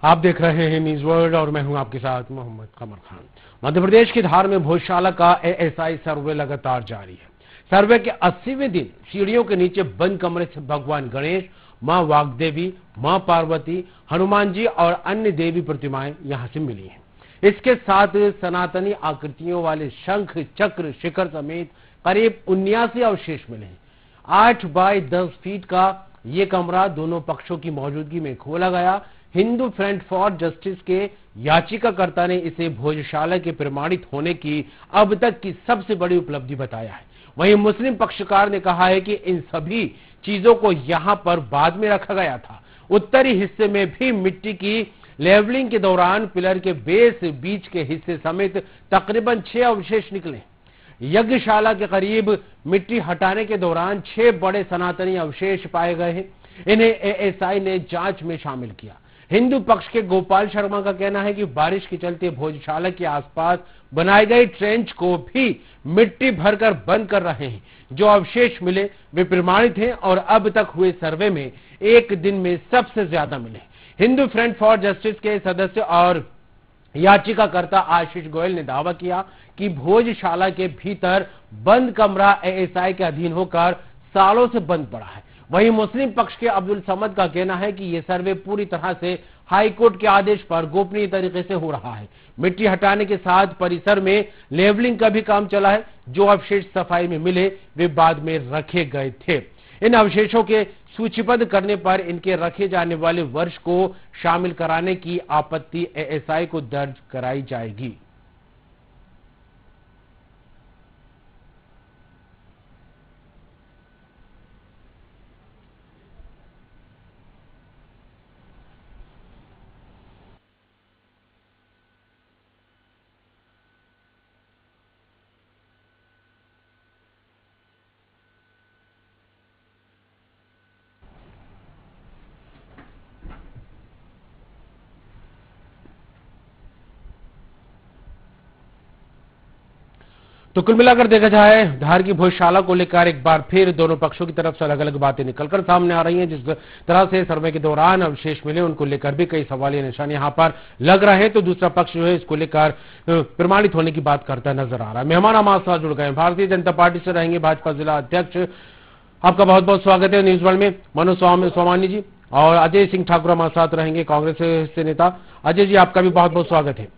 आप देख रहे हैं न्यूज वर्ल्ड और मैं हूं आपके साथ मोहम्मद कमर खान। मध्य प्रदेश की धार में भोजशाला का एएसआई सर्वे लगातार जारी है। सर्वे के 80वें दिन सीढ़ियों के नीचे बंद कमरे से भगवान गणेश, मां वाग्देवी, मां पार्वती, हनुमान जी और अन्य देवी प्रतिमाएं यहां से मिली हैं। इसके साथ सनातनी आकृतियों वाले शंख, चक्र, शिखर समेत करीब 79 अवशेष मिले हैं। 8 बाय 10 फीट का ये कमरा दोनों पक्षों की मौजूदगी में खोला गया। हिंदू फ्रंट फॉर जस्टिस के याचिकाकर्ता ने इसे भोजशाला के प्रमाणित होने की अब तक की सबसे बड़ी उपलब्धि बताया है। वहीं मुस्लिम पक्षकार ने कहा है कि इन सभी चीजों को यहां पर बाद में रखा गया था। उत्तरी हिस्से में भी मिट्टी की लेवलिंग के दौरान पिलर के बेस, बीच के हिस्से समेत तकरीबन 6 अवशेष निकले। यज्ञशाला के करीब मिट्टी हटाने के दौरान 6 बड़े सनातनी अवशेष पाए गए हैं। इन्हें एएसआई ने जांच में शामिल किया। हिंदू पक्ष के गोपाल शर्मा का कहना है कि बारिश के चलते भोजशाला के आसपास बनाए गए ट्रेंच को भी मिट्टी भरकर बंद कर रहे हैं। जो अवशेष मिले वे प्रमाणित हैं और अब तक हुए सर्वे में एक दिन में सबसे ज्यादा मिले। हिंदू फ्रंट फॉर जस्टिस के सदस्य और याचिकाकर्ता आशीष गोयल ने दावा किया कि भोजशाला के भीतर बंद कमरा एएसआई के अधीन होकर सालों से बंद पड़ा है। वहीं मुस्लिम पक्ष के अब्दुल समद का कहना है कि यह सर्वे पूरी तरह से हाईकोर्ट के आदेश पर गोपनीय तरीके से हो रहा है। मिट्टी हटाने के साथ परिसर में लेवलिंग का भी काम चला है। जो अवशेष सफाई में मिले वे बाद में रखे गए थे। इन अवशेषों के सूचीबद्ध करने पर इनके रखे जाने वाले वर्ष को शामिल कराने की आपत्ति एएसआई को दर्ज कराई जाएगी। तो कुल मिलाकर देखा जाए धार की भोजशाला को लेकर एक बार फिर दोनों पक्षों की तरफ से अलग अलग बातें निकलकर सामने आ रही हैं। जिस तरह से सर्वे के दौरान अवशेष मिले उनको लेकर भी कई सवालिया निशान यहां पर लग रहे हैं, तो दूसरा पक्ष जो है इसको लेकर प्रमाणित होने की बात करता नजर आ रहा है। मेहमान हमारे साथ जुड़ गए भारतीय जनता पार्टी से रहेंगे भाजपा जिला अध्यक्ष, आपका बहुत बहुत स्वागत है न्यूज वर्ल्ड में, मनोज सोमानी जी, और अजय सिंह ठाकुर हमारे साथ रहेंगे कांग्रेस से नेता। अजय जी, आपका भी बहुत बहुत स्वागत है।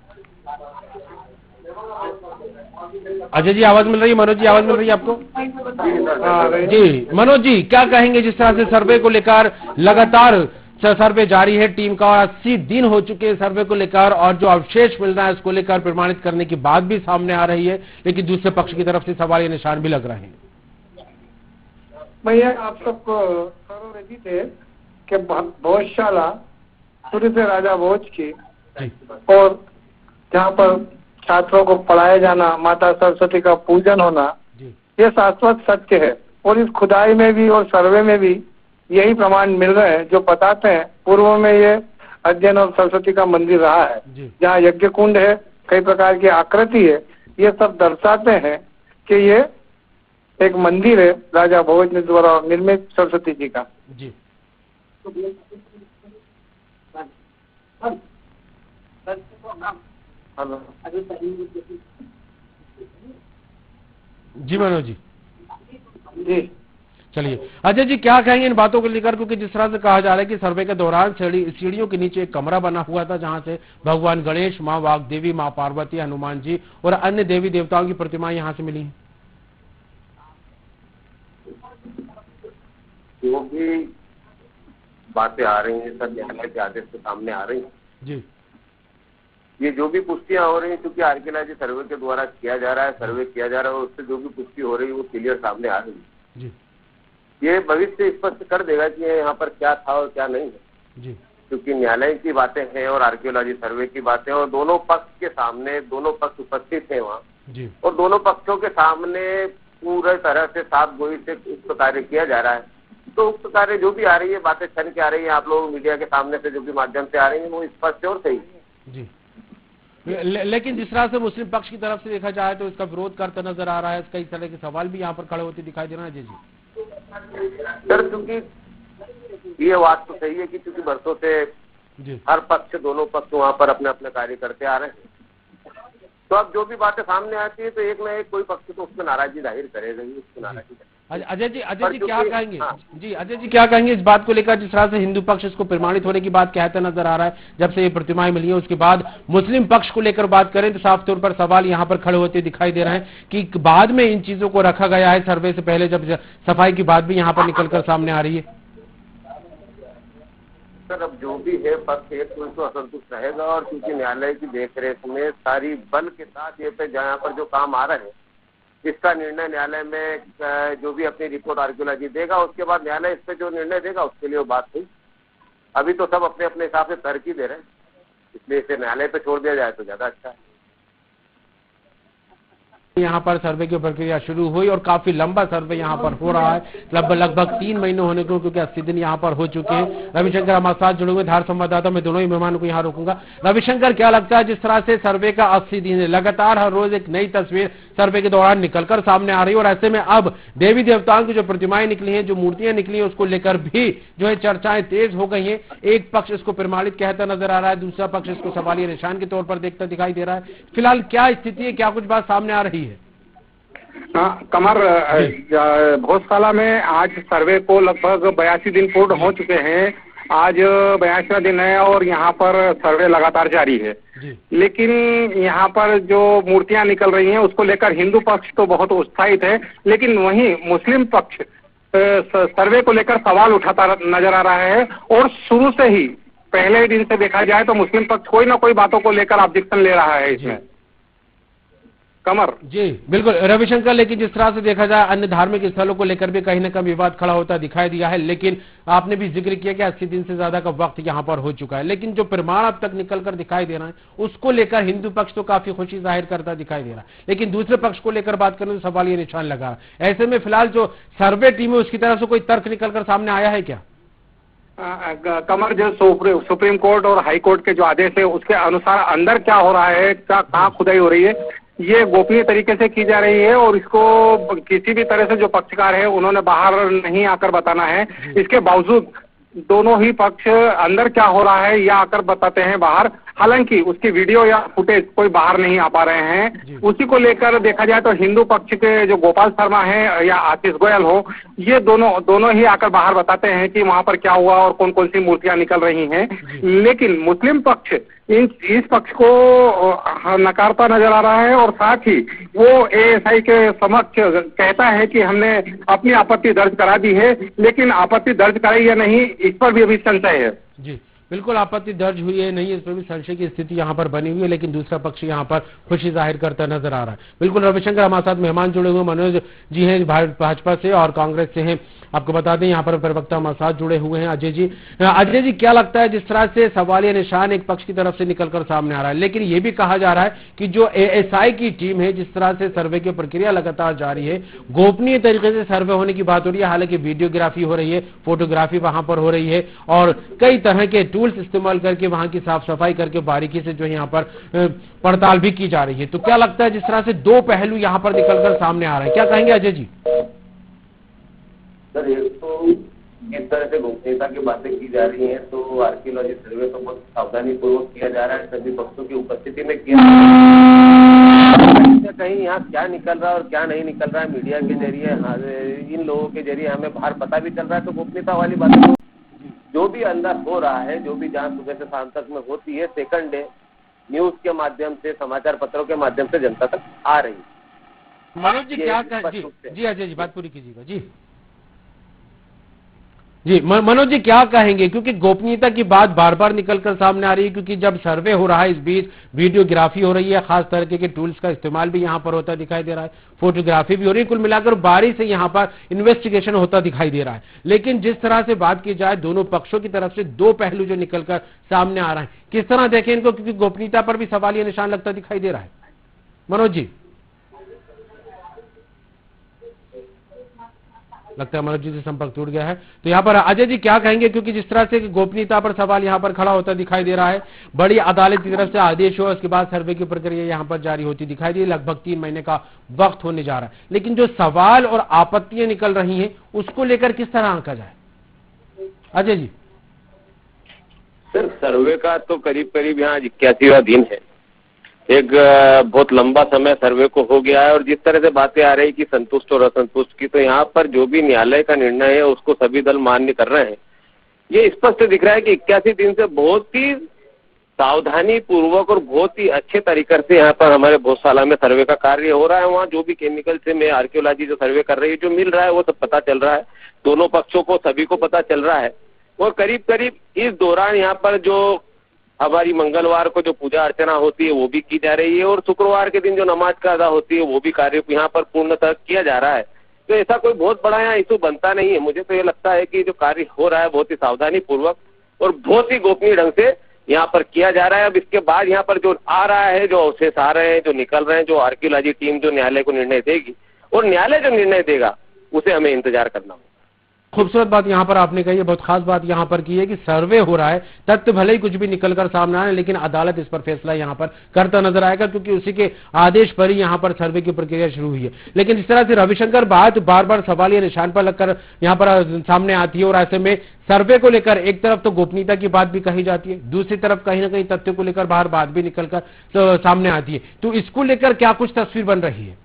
अजय जी आवाज मिल रही है? मनोज जी आवाज मिल रही है आपको? जी मनोज जी, क्या कहेंगे जिस तरह से सर्वे को लेकर लगातार सर्वे जारी है टीम का और 80 दिन हो चुके हैं सर्वे को लेकर, और जो अवशेष मिल रहा है उसको लेकर प्रमाणित करने की बात भी सामने आ रही है, लेकिन दूसरे पक्ष की तरफ से सवाल ये निशान भी लग रहे हैं। भैया आप सबको सर्वविधि थे कि भोजशाला शुरू से राजा भोज की और जहाँ पर छात्रों को पढ़ाया जाना, माता सरस्वती का पूजन होना, ये शाश्वत सत्य है। और इस खुदाई में भी और सर्वे में भी यही प्रमाण मिल रहे हैं जो बताते हैं पूर्व में ये अध्ययन और सरस्वती का मंदिर रहा है, जहाँ यज्ञ कुंड है, कई प्रकार की आकृति है। ये सब दर्शाते हैं कि ये एक मंदिर है राजा भोज ने द्वारा निर्मित सरस्वती जी का। जी हेलो जी मनोज जी। जी चलिए अजय जी, क्या कहेंगे इन बातों को लेकर, क्योंकि जिस तरह से कहा जा रहा है कि सर्वे के दौरान सीढ़ियों के नीचे एक कमरा बना हुआ था जहां से भगवान गणेश, मां वाग्देवी, मां पार्वती, हनुमान जी और अन्य देवी देवताओं की प्रतिमाएं यहां से मिली हैं। जो भी बातें आ रही हैं सब न्यायालय के आदेश के सामने आ रही हैं जी। ये जो भी पुष्टियां हो रही हैं क्योंकि आर्कियोलॉजी सर्वे के द्वारा किया जा रहा है, सर्वे किया जा रहा है, उससे जो भी पुष्टि हो रही है वो क्लियर सामने आ रही है जी। ये भविष्य स्पष्ट कर देगा कि यहाँ पर क्या था और क्या नहीं है जी। क्योंकि न्यायालय की बातें हैं और आर्कियोलॉजी सर्वे की बातें, और दोनों पक्ष के सामने दोनों पक्ष उपस्थित है वहाँ जी। और दोनों पक्षों के सामने पूरे तरह से साफ गोई से उक्त कार्य किया जा रहा है। तो उक्त कार्य जो भी आ रही है, बातें छन के आ रही है, आप लोग मीडिया के सामने से जो भी माध्यम से आ रही है वो स्पष्ट और सही है जी। लेकिन जिस तरह से मुस्लिम पक्ष की तरफ से देखा जाए तो इसका विरोध करता नजर आ रहा है, कई तरह के सवाल भी यहाँ पर खड़े होते दिखाई दे रहे हैं। जी सर, क्योंकि ये बात तो सही है कि क्योंकि बरसों से हर पक्ष, दोनों पक्ष वहाँ पर अपने अपने कार्य करते आ रहे हैं। तो अब जो भी बातें सामने आती है तो एक ना एक कोई पक्ष तो उसमें नाराजगी जाहिर करेगा ही, उसकी नाराजगी। अजय जी क्या कहेंगे? जी अजय जी क्या कहेंगे इस बात को लेकर, जिस तरह से हिंदू पक्ष इसको प्रमाणित होने की बात कहता नजर आ रहा है जब से ये प्रतिमाएं मिली है, उसके बाद मुस्लिम पक्ष को लेकर बात करें तो साफ तौर पर सवाल यहाँ पर खड़े होते दिखाई दे रहे हैं कि बाद में इन चीजों को रखा गया है सर्वे से पहले, जब सफाई की बात भी यहाँ पर निकलकर सामने आ रही है। सर अब जो भी है पक्ष एक तो असंतुष्ट रहेगा, और क्योंकि न्यायालय की देखरेख में सारी बल के साथ ये पे जहाँ पर जो काम आ रहे हैं इसका निर्णय न्यायालय में जो भी अपनी रिपोर्ट आर्कियोलॉजी देगा, उसके बाद न्यायालय इस पे जो निर्णय देगा उसके लिए वो बात हुई। अभी तो सब अपने अपने हिसाब से तर्क ही दे रहे हैं, इसलिए इसे न्यायालय पे छोड़ दिया जाए तो ज्यादा अच्छा है। यहाँ पर सर्वे की प्रक्रिया शुरू हुई और काफी लंबा सर्वे यहाँ पर हो रहा है, लगभग 3 महीने होने को, क्योंकि 80 दिन यहाँ पर हो चुके हैं। रविशंकर हमारे साथ जुड़े हुए धार संवाददाता, मैं दोनों ही मेहमानों को यहाँ रोकूंगा। रविशंकर क्या लगता है जिस तरह से सर्वे का 80 दिन है, लगातार हर रोज एक नई तस्वीर सर्वे के दौरान निकलकर सामने आ रही है, और ऐसे में अब देवी देवताओं की जो प्रतिमाएं निकली हैं, जो मूर्तियां निकली हैं, उसको लेकर भी जो है चर्चाएं तेज हो गई हैं। एक पक्ष इसको प्रमाणित कहता नजर आ रहा है, दूसरा पक्ष इसको सवालिया निशान के तौर पर देखता दिखाई दे रहा है। फिलहाल क्या स्थिति है, क्या कुछ बात सामने आ रही है? कमर, भोजशाला में आज सर्वे को लगभग 82 दिन पूर्ण हो चुके हैं। आज 82वां दिन है और यहाँ पर सर्वे लगातार जारी है। लेकिन यहाँ पर जो मूर्तियां निकल रही हैं उसको लेकर हिंदू पक्ष तो बहुत उत्साहित है, लेकिन वहीं मुस्लिम पक्ष सर्वे को लेकर सवाल उठाता नजर आ रहा है। और शुरू से ही पहले दिन से देखा जाए तो मुस्लिम पक्ष कोई ना कोई बातों को लेकर ऑब्जेक्शन ले रहा है इसमें। कमर जी बिल्कुल रविशंकर, लेकिन जिस तरह से देखा जाए अन्य धार्मिक स्थलों को लेकर भी कहीं ना कहीं विवाद खड़ा होता दिखाई दिया है, लेकिन आपने भी जिक्र किया कि 80 दिन से ज्यादा का वक्त यहां पर हो चुका है, लेकिन जो प्रमाण अब तक निकलकर दिखाई दे रहा है उसको लेकर हिंदू पक्ष तो काफी खुशी जाहिर करता दिखाई दे रहा है, लेकिन दूसरे पक्ष को लेकर बात करने तो सवाल ये निशान लगा। ऐसे में फिलहाल जो सर्वे टीम है उसकी तरफ से कोई तर्क निकलकर सामने आया है क्या? कमर, जो सुप्रीम कोर्ट और हाई कोर्ट के जो आदेश है उसके अनुसार अंदर क्या हो रहा है, कहाँ खुदाई हो रही है, ये गोपनीय तरीके से की जा रही है और इसको किसी भी तरह से जो पक्षकार है उन्होंने बाहर नहीं आकर बताना है। इसके बावजूद दोनों ही पक्ष अंदर क्या हो रहा है या आकर बताते हैं बाहर। हालांकि उसकी वीडियो या फुटेज कोई बाहर नहीं आ पा रहे हैं। उसी को लेकर देखा जाए तो हिंदू पक्ष के जो गोपाल शर्मा है या आशीष गोयल हो, ये दोनों ही आकर बाहर बताते हैं कि वहां पर क्या हुआ और कौन कौन सी मूर्तियां निकल रही हैं। लेकिन मुस्लिम पक्ष इस पक्ष को नकारता नजर आ रहा है और साथ ही वो एएसआई के समक्ष कहता है कि हमने अपनी आपत्ति दर्ज करा दी है, लेकिन आपत्ति दर्ज कराई या नहीं इस पर भी अभी संशय है। जी बिल्कुल, आपत्ति दर्ज हुई है नहीं, इस पर भी संशय की स्थिति यहाँ पर बनी हुई है, लेकिन दूसरा पक्ष यहाँ पर खुशी जाहिर करता नजर आ रहा है। बिल्कुल रविशंकर, हमारे साथ मेहमान जुड़े हुए मनोज जी हैं भाजपा से और कांग्रेस से हैं। आपको बता दें यहाँ पर प्रवक्ता हमारे साथ जुड़े हुए हैं अजय जी। अजय जी क्या लगता है जिस तरह से सवालिया निशान एक पक्ष की तरफ से निकलकर सामने आ रहा है, लेकिन ये भी कहा जा रहा है कि जो एएसआई की टीम है जिस तरह से सर्वे की प्रक्रिया लगातार जारी है, गोपनीय तरीके से सर्वे होने की बात हो रही है, हालांकि वीडियोग्राफी हो रही है, फोटोग्राफी वहां पर हो रही है और कई तरह के टूल्स इस्तेमाल करके वहां की साफ सफाई करके बारीकी से जो यहाँ पर पड़ताल भी की जा रही है। तो क्या लगता है जिस तरह से दो पहलू यहाँ पर निकलकर सामने आ रहे हैं, क्या कहेंगे अजय जी? सर एक तो जिस तरह से गोपनीयता की बातें की जा रही हैं तो आर्कियोलॉजी सर्वे तो बहुत सावधानी पूर्वक किया जा रहा है, सभी पक्षों की उपस्थिति में किया कहीं यहाँ क्या निकल रहा है और क्या नहीं निकल रहा है मीडिया के जरिए, इन लोगों के जरिए हमें बाहर पता भी चल रहा है। तो गोपनीयता वाली बातें तो जो भी अंदर हो रहा है, जो भी जांच सुबह से शाम तक में होती है, सेकंड डे न्यूज के माध्यम से, समाचार पत्रों के माध्यम से जनता तक आ रही है। मनोज जी क्या जी अजय जी बात पूरी कीजिएगा। जी मनोज जी क्या कहेंगे, क्योंकि गोपनीयता की बात बार बार निकलकर सामने आ रही है, क्योंकि जब सर्वे हो रहा है इस बीच वीडियोग्राफी हो रही है, खास तरीके के टूल्स का इस्तेमाल भी यहाँ पर होता दिखाई दे रहा है, फोटोग्राफी भी हो रही है, कुल मिलाकर बारी से यहाँ पर इन्वेस्टिगेशन होता दिखाई दे रहा है। लेकिन जिस तरह से बात की जाए दोनों पक्षों की तरफ से दो पहलू जो निकलकर सामने आ रहे हैं, किस तरह देखें इनको, क्योंकि गोपनीयता पर भी सवालिया निशान लगता दिखाई दे रहा है। मनोज जी लगता है मनोज जी से संपर्क टूट गया है, तो यहाँ पर अजय जी क्या कहेंगे, क्योंकि जिस तरह से गोपनीयता पर सवाल यहाँ पर खड़ा होता दिखाई दे रहा है, बड़ी अदालत की तरफ से आदेश हुआ, उसके बाद सर्वे की प्रक्रिया यहाँ पर जारी होती दिखाई दी, लगभग 3 महीने का वक्त होने जा रहा है, लेकिन जो सवाल और आपत्तियां निकल रही हैं उसको लेकर किस तरह आंका जाए? अजय जी सर सर्वे का तो करीब करीब यहाँ 81वां दिन है। एक बहुत लंबा समय सर्वे को हो गया है और जिस तरह से बातें आ रही कि संतुष्ट और असंतुष्ट की, तो यहाँ पर जो भी न्यायालय का निर्णय है उसको सभी दल मान्य कर रहे हैं। ये स्पष्ट दिख रहा है कि 81 दिन से बहुत ही सावधानी पूर्वक और बहुत ही अच्छे तरीके से यहाँ पर हमारे भोजशाला में सर्वे का कार्य हो रहा है। वहाँ जो भी केमिकल से में आर्कियोलॉजी जो सर्वे कर रही है, जो मिल रहा है वो सब पता चल रहा है, दोनों पक्षों को सभी को पता चल रहा है। और करीब करीब इस दौरान यहाँ पर जो हमारी मंगलवार को जो पूजा अर्चना होती है वो भी की जा रही है और शुक्रवार के दिन जो नमाज का अदा होती है वो भी कार्य यहाँ पर पूर्णतः किया जा रहा है। तो ऐसा कोई बहुत बड़ा यहाँ इशू बनता नहीं है। मुझे तो ये लगता है कि जो कार्य हो रहा है बहुत ही सावधानी पूर्वक और बहुत ही गोपनीय ढंग से यहाँ पर किया जा रहा है। अब इसके बाद यहाँ पर जो आ रहा है, जो अवशेष आ रहे हैं, जो निकल रहे हैं, जो आर्कियोलॉजी टीम जो न्यायालय को निर्णय देगी और न्यायालय जो निर्णय देगा उसे हमें इंतजार करना होगा। खूबसूरत बात यहाँ पर आपने कही है, बहुत खास बात यहाँ पर की है कि सर्वे हो रहा है, तथ्य भले ही कुछ भी निकलकर सामने आए लेकिन अदालत इस पर फैसला यहाँ पर करता नजर आएगा क्योंकि उसी के आदेश पर ही यहाँ पर सर्वे की प्रक्रिया शुरू हुई है। लेकिन जिस तरह से रविशंकर बात बार बार सवाल या निशान पर लगकर यहाँ पर सामने आती है और ऐसे में सर्वे को लेकर एक तरफ तो गोपनीयता की बात भी कही जाती है, दूसरी तरफ कहीं ना कहीं तथ्यों को लेकर बाहर बात भी निकलकर तो सामने आती है, तो इसको लेकर क्या कुछ तस्वीर बन रही है?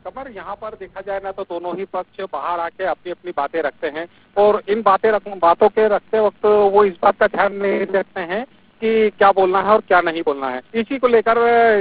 कमर, यहाँ पर देखा जाए ना तो दोनों ही पक्ष बाहर आके अपनी अपनी बातें रखते हैं और इन बातों के रखते वक्त वो इस बात का ध्यान नहीं रखते हैं कि क्या बोलना है और क्या नहीं बोलना है। इसी को लेकर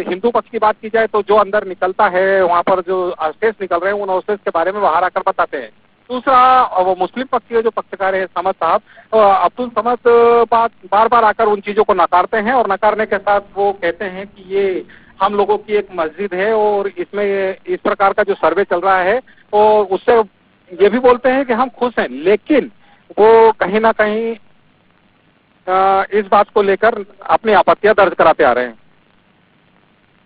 हिंदू पक्ष की बात की जाए तो जो अंदर निकलता है, वहाँ पर जो अवशेष निकल रहे हैं उन अवशेष के बारे में बाहर आकर बताते हैं। दूसरा वो मुस्लिम पक्ष के जो पक्षकार है समद साहब, अब्दुल समद बार बार आकर उन चीजों को नकारते हैं और नकारने के साथ वो कहते हैं कि ये हम लोगों की एक मस्जिद है और इसमें इस प्रकार का जो सर्वे चल रहा है और उससे ये भी बोलते हैं कि हम खुश हैं, लेकिन वो कहीं ना कहीं इस बात को लेकर अपनी आपत्तियां दर्ज कराते आ रहे हैं।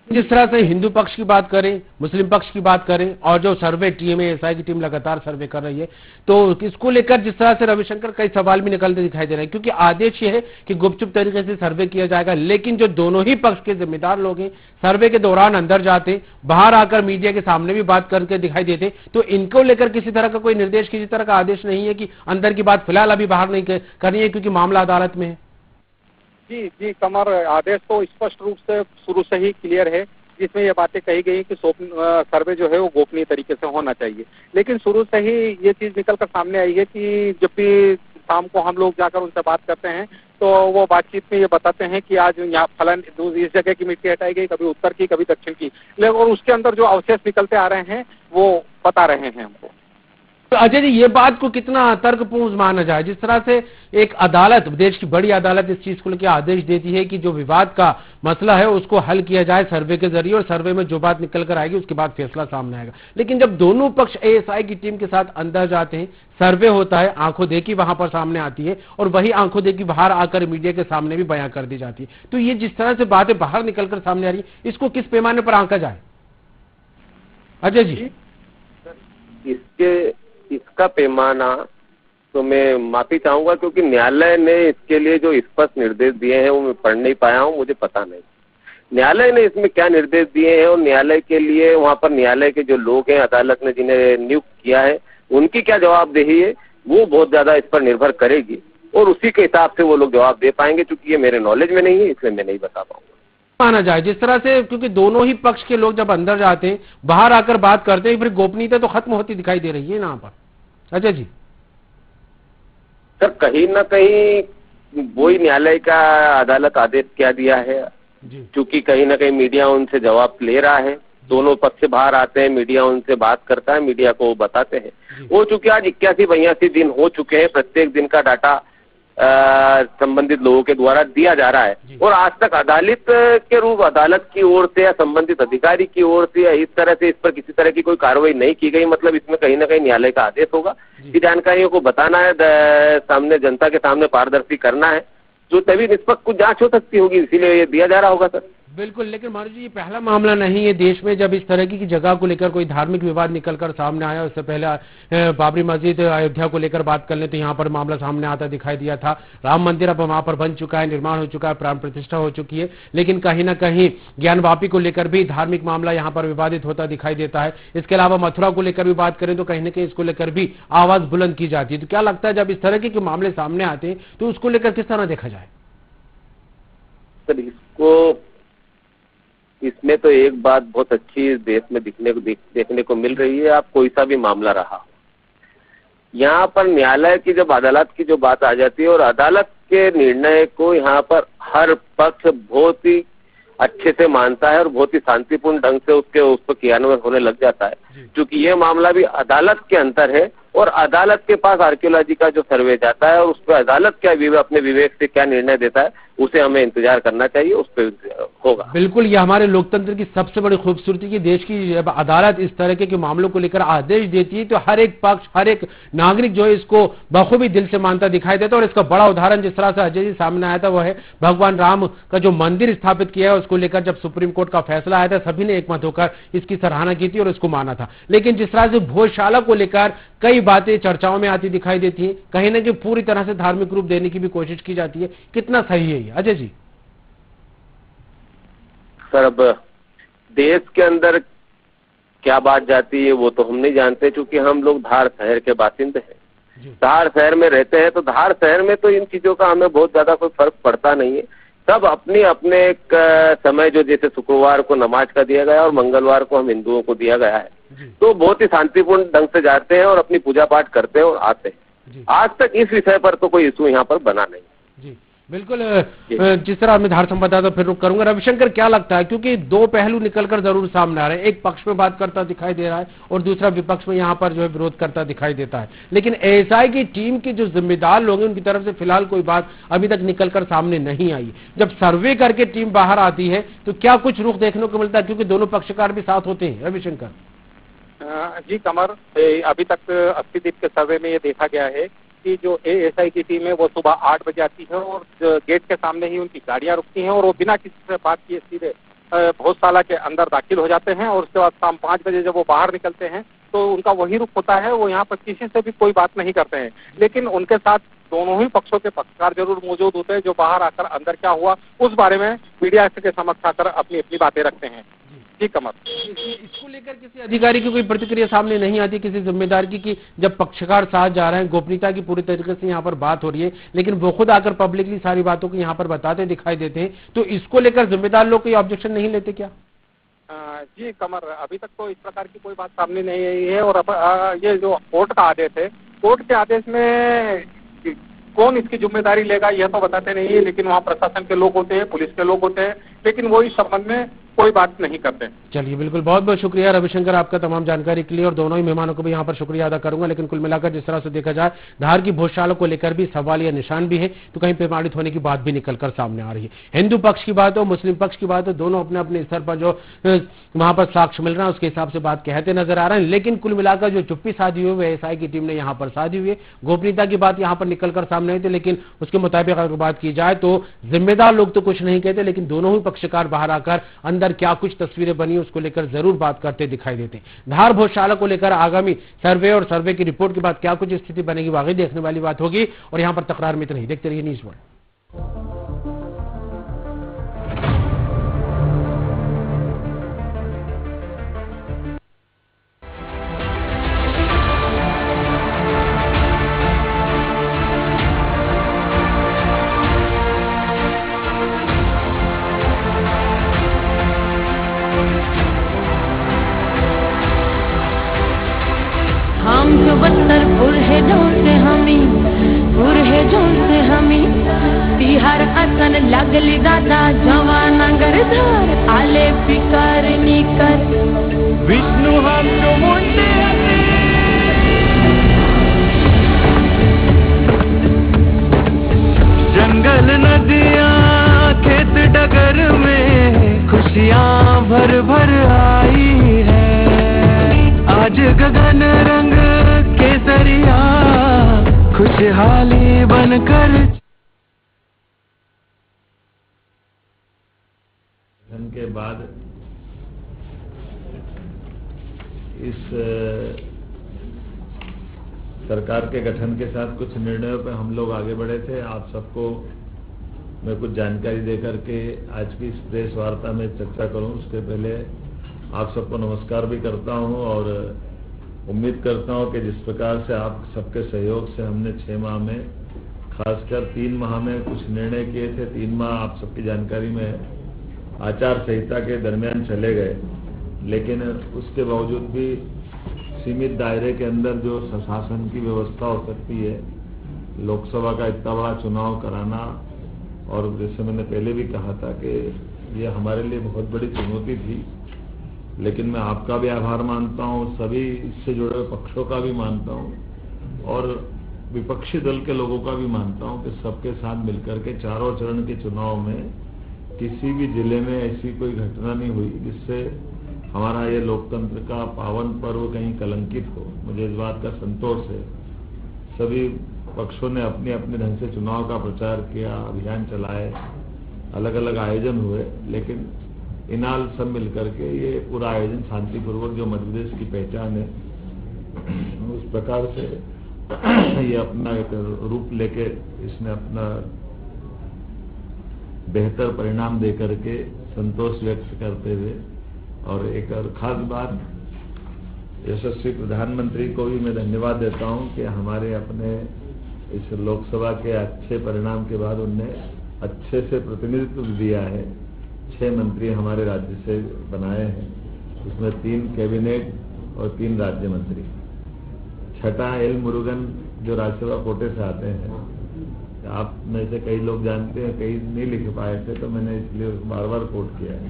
जिस तरह से हिंदू पक्ष की बात करें, मुस्लिम पक्ष की बात करें और जो सर्वे टीम है, एसआई की टीम लगातार सर्वे कर रही है, तो इसको लेकर जिस तरह से रविशंकर कई सवाल भी निकलते दिखाई दे रहे हैं क्योंकि आदेश ये है कि गुपचुप तरीके से सर्वे किया जाएगा, लेकिन जो दोनों ही पक्ष के जिम्मेदार लोग हैं सर्वे के दौरान अंदर जाते, बाहर आकर मीडिया के सामने भी बात करके दिखाई देते, तो इनको लेकर किसी तरह का कोई निर्देश, किसी तरह का आदेश नहीं है कि अंदर की बात फिलहाल अभी बाहर नहीं करनी है क्योंकि मामला अदालत में है। जी कमर, आदेश तो स्पष्ट रूप से शुरू से ही क्लियर है जिसमें ये बातें कही गई कि सर्वे जो है वो गोपनीय तरीके से होना चाहिए, लेकिन शुरू से ही ये चीज निकल कर सामने आई है कि जब भी शाम को हम लोग जाकर उनसे बात करते हैं तो वो बातचीत में ये बताते हैं कि आज यहाँ फलन इस जगह की मिट्टी हटाई गई, कभी उत्तर की कभी दक्षिण की, लेकिन और उसके अंदर जो अवशेष निकलते आ रहे हैं वो बता रहे हैं हमको। तो अजय जी, ये बात को कितना तर्कपूर्ण माना जाए? जिस तरह से एक अदालत, देश की बड़ी अदालत इस चीज को लेकर आदेश देती है कि जो विवाद का मसला है उसको हल किया जाए सर्वे के जरिए और सर्वे में जो बात निकल कर आएगी उसके बाद फैसला सामने आएगा, लेकिन जब दोनों पक्ष एएसआई की टीम के साथ अंदर जाते हैं, सर्वे होता है, आंखों देखी वहां पर सामने आती है और वही आंखों देखी बाहर आकर मीडिया के सामने भी बयां कर दी जाती है, तो ये जिस तरह से बातें बाहर निकलकर सामने आ रही है इसको किस पैमाने पर आंका जाए? अजय जी, इसका पैमाना तो मैं माफी चाहूंगा क्योंकि न्यायालय ने इसके लिए जो स्पष्ट निर्देश दिए हैं वो मैं पढ़ नहीं पाया हूं, मुझे पता नहीं न्यायालय ने इसमें क्या निर्देश दिए हैं और न्यायालय के लिए वहां पर न्यायालय के जो लोग हैं, अदालत ने जिन्हें नियुक्त किया है, उनकी क्या जवाबदेही है वो बहुत ज्यादा इस पर निर्भर करेगी और उसी के हिसाब से वो लोग जवाब दे पाएंगे। चूंकि ये मेरे नॉलेज में नहीं है इसलिए मैं नहीं बता पाऊंगा। माना जाए जिस तरह से, क्योंकि दोनों ही पक्ष के लोग जब अंदर जाते हैं, बाहर आकर बात करते हैं, फिर गोपनीयता तो खत्म होती दिखाई दे रही है यहाँ पर। अजय जी, सर कहीं ना कहीं वही न्यायालय का अदालत आदेश क्या दिया है, क्योंकि कहीं ना कहीं मीडिया उनसे जवाब ले रहा है, दोनों पक्ष बाहर आते हैं, मीडिया उनसे बात करता है, मीडिया को वो बताते हैं। वो चूंकि आज 81-82 दिन हो चुके हैं, प्रत्येक दिन का डाटा संबंधित लोगों के द्वारा दिया जा रहा है और आज तक अदालत के रूप, अदालत की ओर से या संबंधित अधिकारी की ओर से या इस तरह से इस पर किसी तरह की कोई कार्रवाई नहीं की गई। मतलब इसमें कहीं ना कहीं न्यायालय का आदेश होगा कि जानकारियों को बताना है, सामने जनता के सामने पारदर्शी करना है, जो तभी निष्पक्ष कुछ जांच हो सकती होगी, इसीलिए ये दिया जा रहा होगा सर। बिल्कुल, लेकिन मानो जी ये पहला मामला नहीं है देश में जब इस तरह की जगह को लेकर कोई धार्मिक विवाद निकलकर सामने आया। उससे पहले बाबरी मस्जिद अयोध्या को लेकर बात कर लें तो यहाँ पर मामला सामने आता दिखाई दिया था। राम मंदिर अब वहां पर बन चुका है, निर्माण हो चुका है, प्राण प्रतिष्ठा हो चुकी है, लेकिन कहीं ना कहीं ज्ञानवापी को लेकर भी धार्मिक मामला यहाँ पर विवादित होता दिखाई देता है। इसके अलावा मथुरा को लेकर भी बात करें तो कहीं ना कहीं इसको लेकर भी आवाज बुलंद की जाती है। तो क्या लगता है जब इस तरह के मामले सामने आते हैं तो उसको लेकर किस तरह देखा जाए? सर इसमें तो एक बात बहुत अच्छी देश में देखने को मिल रही है। आप कोई सा भी मामला रहा, यहाँ पर न्यायालय की जब अदालत की जो बात आ जाती है और अदालत के निर्णय को यहाँ पर हर पक्ष बहुत ही अच्छे से मानता है और बहुत ही शांतिपूर्ण ढंग से उस पर क्रियान्वयन होने लग जाता है, क्योंकि ये मामला भी अदालत के अंतर है और अदालत के पास आर्कियोलॉजी का जो सर्वे जाता है और उस पर अदालत क्या अपने विवेक से क्या निर्णय देता है उसे हमें इंतजार करना चाहिए, उस पर होगा। बिल्कुल, ये हमारे लोकतंत्र की सबसे बड़ी खूबसूरती की देश की जब अदालत इस तरह के मामलों को लेकर आदेश देती है तो हर एक पक्ष, हर एक नागरिक जो है इसको बखूबी दिल से मानता दिखाई देता है। और इसका बड़ा उदाहरण जिस तरह से अजय जी सामने आया था वो है भगवान राम का जो मंदिर स्थापित किया है उसको लेकर जब सुप्रीम कोर्ट का फैसला आया था सभी ने एकमत होकर इसकी सराहना की थी और इसको माना था। लेकिन जिस तरह से भोजशाला को लेकर कई बातें चर्चाओं में आती दिखाई देती है, कहीं ना कहीं पूरी तरह से धार्मिक रूप देने की भी कोशिश की जाती है, कितना सही है ये अजय जी? सर अब देश के अंदर क्या बात जाती है वो तो हम नहीं जानते, क्योंकि हम लोग धार शहर के बासिंदे हैं, धार शहर में रहते हैं, तो धार शहर में तो इन चीजों का हमें बहुत ज्यादा कोई फर्क पड़ता नहीं है। सब अपने अपने एक समय जो जैसे शुक्रवार को नमाज का दिया गया और मंगलवार को हम हिंदुओं को दिया गया है, तो बहुत ही शांतिपूर्ण ढंग से जाते हैं और अपनी पूजा पाठ करते हैं और आते हैं। आज तक इस विषय पर तो कोई इशू यहाँ पर बना नहीं। जी बिल्कुल, जिस तरह मैं धार संवाददाता फिर रुक करूंगा। रविशंकर, क्या लगता है, क्योंकि दो पहलू निकलकर जरूर सामने आ रहे हैं, एक पक्ष में बात करता दिखाई दे रहा है और दूसरा विपक्ष में यहाँ पर जो है विरोध करता दिखाई देता है, लेकिन एएसआई की टीम के जो जिम्मेदार लोग हैं उनकी तरफ से फिलहाल कोई बात अभी तक निकलकर सामने नहीं आई। जब सर्वे करके टीम बाहर आती है तो क्या कुछ रुख देखने को मिलता है, क्योंकि दोनों पक्षकार भी साथ होते हैं? रविशंकर जी कमर, अभी तक 80 दिन के सर्वे में ये देखा गया है कि जो एएसआई की टीम है वो सुबह 8 बजे आती है और गेट के सामने ही उनकी गाड़ियां रुकती हैं और वो बिना किसी से बात किए सीधे भोजशाला के अंदर दाखिल हो जाते हैं और उसके बाद शाम 5 बजे जब वो बाहर निकलते हैं तो उनका वही रुख होता है, वो यहाँ पर किसी से भी कोई बात नहीं करते हैं। लेकिन उनके साथ दोनों ही पक्षों के पक्षकार जरूर मौजूद होते हैं जो बाहर आकर अंदर क्या हुआ उस बारे में मीडिया के समक्ष आकर अपनी अपनी बातें रखते हैं। जी कमर, इसको लेकर किसी अधिकारी की कोई प्रतिक्रिया सामने नहीं आती किसी जिम्मेदार की कि जब पक्षकार साथ जा रहे हैं, गोपनीयता की पूरी तरीके से यहाँ पर बात हो रही है, लेकिन वो खुद आकर पब्लिकली सारी बातों को यहाँ पर बताते दिखाई देते हैं, तो इसको लेकर जिम्मेदार लोग कोई ऑब्जेक्शन नहीं लेते क्या? जी कमर, अभी तक तो इस प्रकार की कोई बात सामने नहीं आई है और अब ये जो कोर्ट का आदेश है, कोर्ट के आदेश में कौन इसकी जिम्मेदारी लेगा यह तो बताते नहीं है, लेकिन वहाँ प्रशासन के लोग होते हैं, पुलिस के लोग होते हैं, लेकिन वो इस संबंध में कोई बात नहीं करते। चलिए, बिल्कुल, बहुत बहुत शुक्रिया रविशंकर आपका तमाम जानकारी के लिए और दोनों ही मेहमानों को भी यहाँ पर शुक्रिया अदा करूंगा। लेकिन कुल मिलाकर जिस तरह से देखा जाए धार की भोजशाला को लेकर भी सवाल या निशान भी है, तो कहीं प्रमाणित होने की बात भी निकलकर सामने आ रही है। हिंदू पक्ष की बात हो, मुस्लिम पक्ष की बात हो, दोनों अपने अपने स्तर पर जो वहां पर साक्ष्य मिल रहा है उसके हिसाब से बात कहते नजर आ रहे हैं। लेकिन कुल मिलाकर जो चुप्पी साधी हुई है एएसआई की टीम ने यहाँ पर साधी हुई है। गोपनीयता की बात यहाँ पर निकलकर सामने आई थी, लेकिन उसके मुताबिक अगर बात की जाए तो जिम्मेदार लोग तो कुछ नहीं कहते, लेकिन दोनों ही पक्षकार बाहर आकर अंदर क्या कुछ तस्वीरें बनी उसको लेकर जरूर बात करते दिखाई देते हैं। धार भोजशाला को लेकर आगामी सर्वे और सर्वे की रिपोर्ट के बाद क्या कुछ स्थिति बनेगी वाकई देखने वाली बात होगी। और यहां पर तकरार में इतना ही, देखते रहिए न्यूज़ वर्ल्ड। बिहार असन लागली दादा जवाना गरदार आले पिकार निकर विष्णु हम मुंडे जंगल नदियाँ खेत डगर में खुशियाँ भर भर आई है। आज गगन रंग केसरिया खुशहाली बनकर के बाद इस सरकार के गठन के साथ कुछ निर्णयों पर हम लोग आगे बढ़े थे। आप सबको मैं कुछ जानकारी देकर के आज की इस प्रेस वार्ता में चर्चा करूं, उसके पहले आप सबको नमस्कार भी करता हूं और उम्मीद करता हूं कि जिस प्रकार से आप सबके सहयोग से हमने 6 माह में, खासकर 3 माह में कुछ निर्णय किए थे। 3 माह आप सबकी जानकारी में आचार संहिता के दरमियान चले गए, लेकिन उसके बावजूद भी सीमित दायरे के अंदर जो शासन की व्यवस्था हो सकती है, लोकसभा का इतना बड़ा चुनाव कराना, और जैसे मैंने पहले भी कहा था कि ये हमारे लिए बहुत बड़ी चुनौती थी, लेकिन मैं आपका भी आभार मानता हूं, सभी इससे जुड़े हुए पक्षों का भी मानता हूं और विपक्षी दल के लोगों का भी मानता हूं कि सबके साथ मिलकर के चारों चरण के चुनाव में किसी भी जिले में ऐसी कोई घटना नहीं हुई जिससे हमारा ये लोकतंत्र का पावन पर्व कहीं कलंकित हो। मुझे इस बात का संतोष है। सभी पक्षों ने अपने अपने ढंग से चुनाव का प्रचार किया, अभियान चलाए, अलग अलग आयोजन हुए, लेकिन इनाल सब मिलकर के ये पूरा आयोजन शांतिपूर्वक, जो मध्य प्रदेश की पहचान है, उस प्रकार से ये अपना एक रूप लेके इसने अपना बेहतर परिणाम देकर के संतोष व्यक्त करते हुए, और एक और खास बात, यशस्वी प्रधानमंत्री को भी मैं धन्यवाद देता हूं कि हमारे अपने इस लोकसभा के अच्छे परिणाम के बाद उनने अच्छे से प्रतिनिधित्व दिया है। 6 मंत्री हमारे राज्य से बनाए हैं, उसमें 3 कैबिनेट और 3 राज्य मंत्री। छठा एल मुरुगन जो राज्यसभा कोटे से आते हैं, आप में से कई लोग जानते हैं, कई नहीं लिख पाए थे, तो मैंने इसलिए बार बार कोट किया है।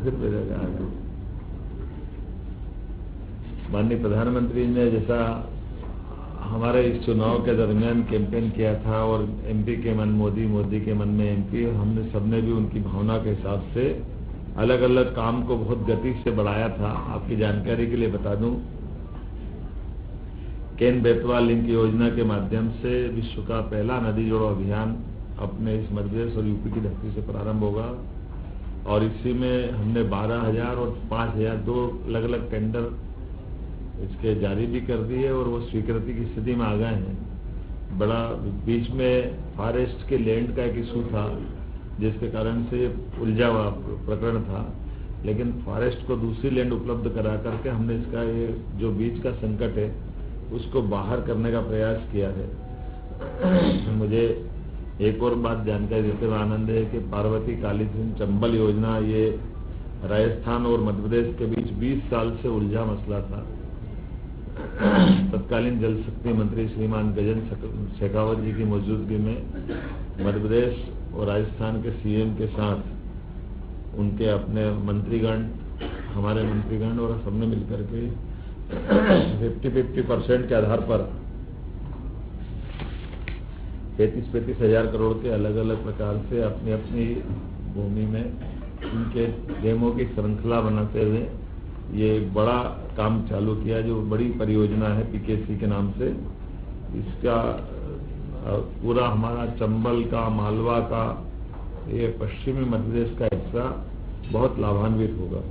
फिर मिलेगा आगे। माननीय प्रधानमंत्री ने जैसा हमारे इस चुनाव के दरमियान कैंपेन किया था, और एमपी के मन मोदी, मोदी के मन में एमपी, हमने सबने भी उनकी भावना के हिसाब से अलग अलग काम को बहुत गति से बढ़ाया था। आपकी जानकारी के लिए बता दूं, केन बेतवा लिंक योजना के माध्यम से विश्व का पहला नदी जोड़ो अभियान अपने इस मध्य प्रदेश और यूपी की धरती से प्रारंभ होगा, और इसी में हमने 12,000 और 5,000 2 अलग अलग टेंडर इसके जारी भी कर दिए, और वो स्वीकृति की स्थिति में आ गए हैं। बड़ा बीच में फॉरेस्ट के लैंड का एक इशू था, जिसके कारण से उलझा हुआ प्रकरण था, लेकिन फॉरेस्ट को दूसरी लैंड उपलब्ध करा करके हमने इसका ये जो बीच का संकट है उसको बाहर करने का प्रयास किया है। मुझे एक और बात जानकारी देते हुए आनंद है कि पार्वती काली सिंह चंबल योजना, ये राजस्थान और मध्य प्रदेश के बीच 20 साल से उलझा मसला था। तत्कालीन जल शक्ति मंत्री श्रीमान गजेंद्र शेखावत जी की मौजूदगी में मध्य प्रदेश और राजस्थान के सीएम के साथ उनके अपने मंत्रीगण, हमारे मंत्रीगण और सबने मिलकर के 50-50% के आधार पर 35-35 हजार करोड़ के अलग अलग प्रकार से अपनी अपनी भूमि में इनके डेमो की श्रृंखला बनाते हुए ये एक बड़ा काम चालू किया, जो बड़ी परियोजना है पीकेसी के नाम से। इसका पूरा हमारा चंबल का, मालवा का, ये पश्चिमी मध्य प्रदेश का हिस्सा बहुत लाभान्वित होगा।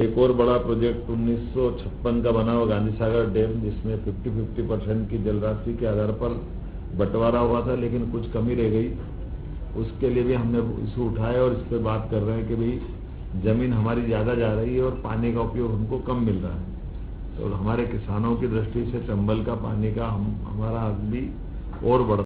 एक और बड़ा प्रोजेक्ट 1956 का बना हुआ गांधी सागर डैम, जिसमें 50-50% की जल राशि के आधार पर बंटवारा हुआ था, लेकिन कुछ कमी रह गई। उसके लिए भी हमने इशू उठाया और इस पर बात कर रहे हैं कि भाई जमीन हमारी ज्यादा जा रही है और पानी का उपयोग हमको कम मिल रहा है, तो हमारे किसानों की दृष्टि से चंबल का पानी का हमारा हक भी और बढ़